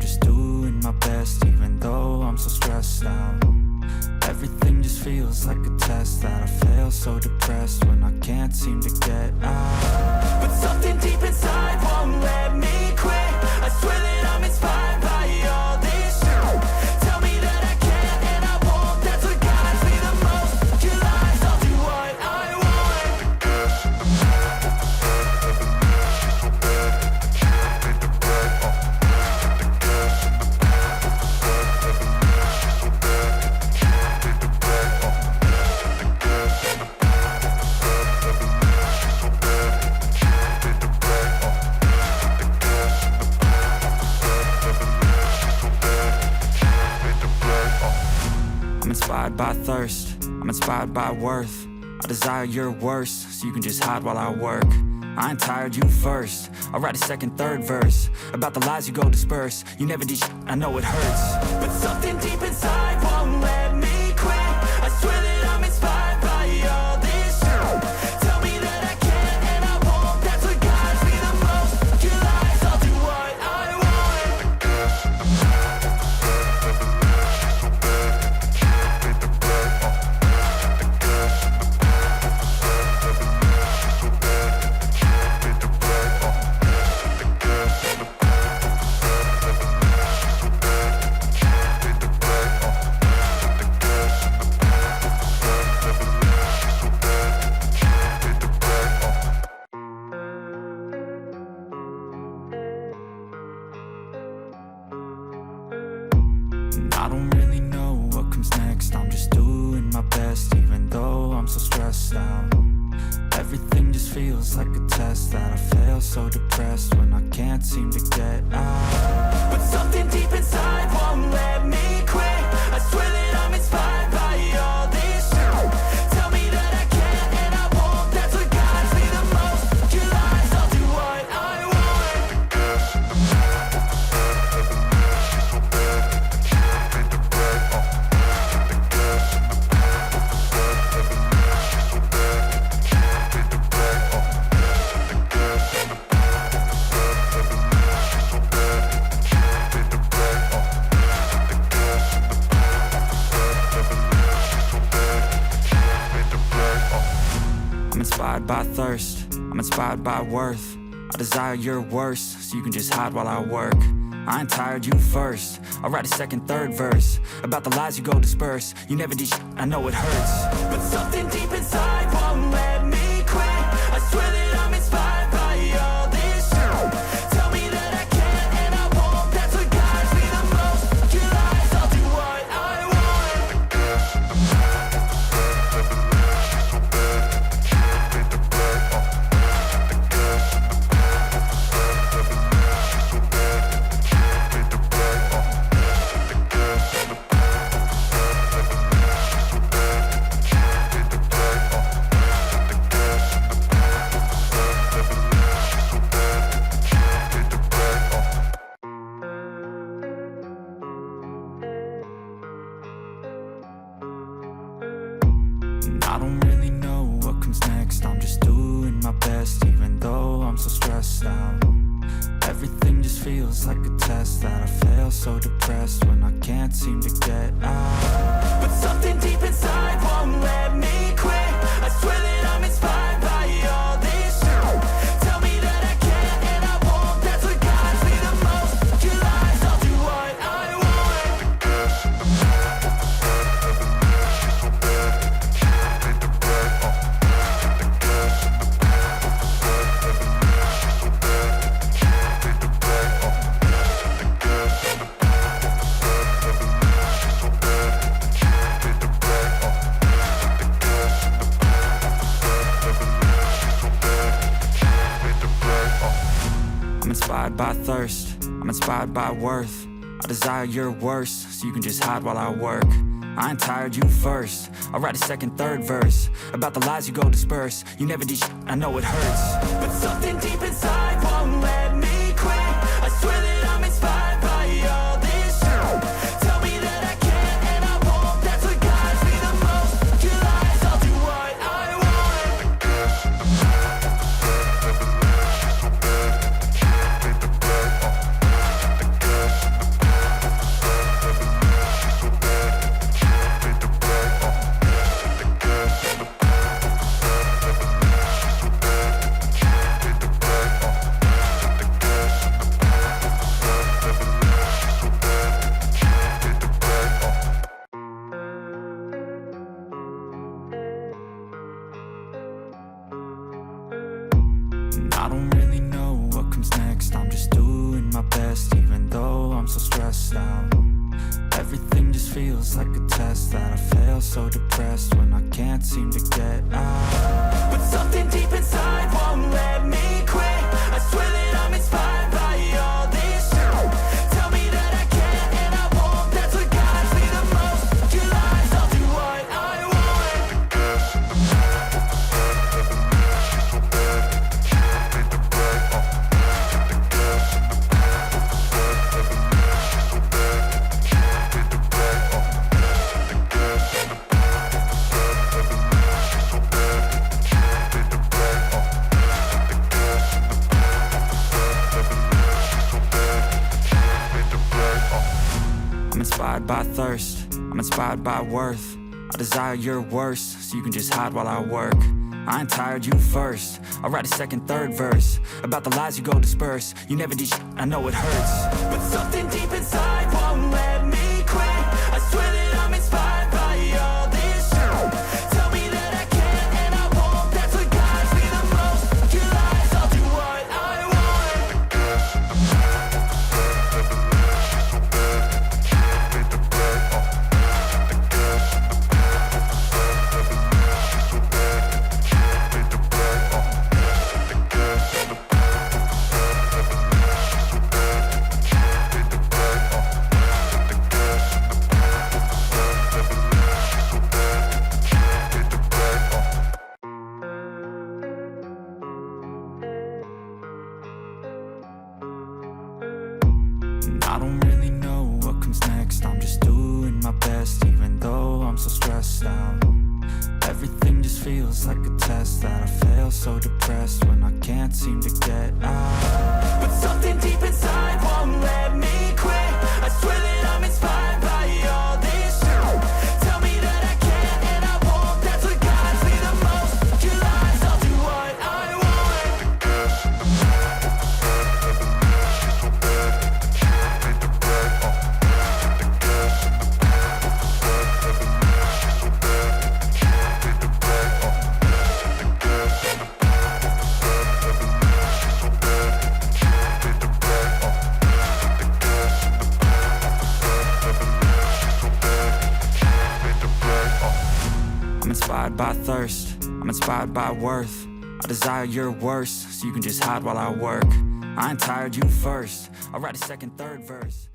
just doing my best, even though I'm so stressed out. Everything just feels like a test that I fail, so depressed when I can't seem to get out. But something deep inside won't let me quit. I swear that I'm inspired by all this shit. Tell me that I can't and I won't, that's what guides me the most. Your lies, I'll do what I want. I'm inspired by thirst, I'm inspired by worth. I desire your worst, so you can just hide while I work. I ain't tired, you first. I'll write a second, third verse about the lies you go disperse. You never did shit, I know it hurts. But something deep inside won't let me quit. I swear that I'm inspired by all this shit. Tell me that I can't and I won't, that's what guides me the most. Your lies, I'll do what I want. I don't really know what comes next. I'm just doing my best, even though I'm so stressed out. Everything just feels like a test that I fail, so depressed when I can't seem to get out. But something deep inside won't let me quit. I swear that I'm inspired by all this shit. Tell me that I can't and I won't, that's what guides me the most. Your lies, I'll do what I want. I'm inspired by thirst, I'm inspired by worth. I desire your worst, so you can just hide while I work. I ain't tired, you first. I'll write a second, third verse about the lies you go disperse. You never did shit, I know it hurts. But something deep inside won't let me quit. I swear that I'm inspired by all this shit. Tell me that I can't and I won't, that's what guides me the most. Your lies, I'll do what I want. I don't really know what comes next. I'm just doing my best, even though I'm so stressed out. Everything just feels like a test that I fail, so depressed when I can't seem to get out. But something deep inside won't let me quit. I swear that I'm inspired by all this shit. Tell me that I can't and I won't, that's what guides me the most. Your lies, I'll do what I want. I'm inspired by thirst, I'm inspired by worth. I desire your worst, so you can just hide while I work. I ain't tired, you first. I'll write a second, third verse about the lies you go disperse. You never did shit, I know it hurts. But something deep inside won't let me quit. I swear that I'm inspired by all this shit. Tell me that I can't and I won't, that's what guides me the most. Your lies, I'll do what I want. my best, even though I'm so stressed out. Everything just feels like a test that I fail, so depressed when I can't seem to get out. But something deep inside won't let me quit. I swear that I'm inspired by all this shit. Tell me that I can and I won't, that's what guides me the most. Your lies, I'll do what I want. I'm inspired by thirst, I'm inspired by worth. I desire your worst, so you can just hide while I work. I ain't tired, you first. I'll write a second, third verse about the lies you go disperse. You never did shit, I know it hurts. But something deep inside won't let me quit. I swear that I'm inspired by all this shit. Tell me that I can and I won't, that's what guides me the most. Your lies, I'll do what I want. I don't really know what comes next. I'm just doing my best, even though I'm so stressed out. Everything just feels like a test that I fail, so depressed when I can't seem to get out. But something deep inside won't let me quit. I swear that I'm inspired by all this shit. Tell me that I can and I won't, that's what guides me the most. Your lies, I'll do what I want. I'm inspired by thirst, I'm inspired by worth. I desire your worst, so you can just hide while I work. I ain't tired, you first. I'll write a second, third verse.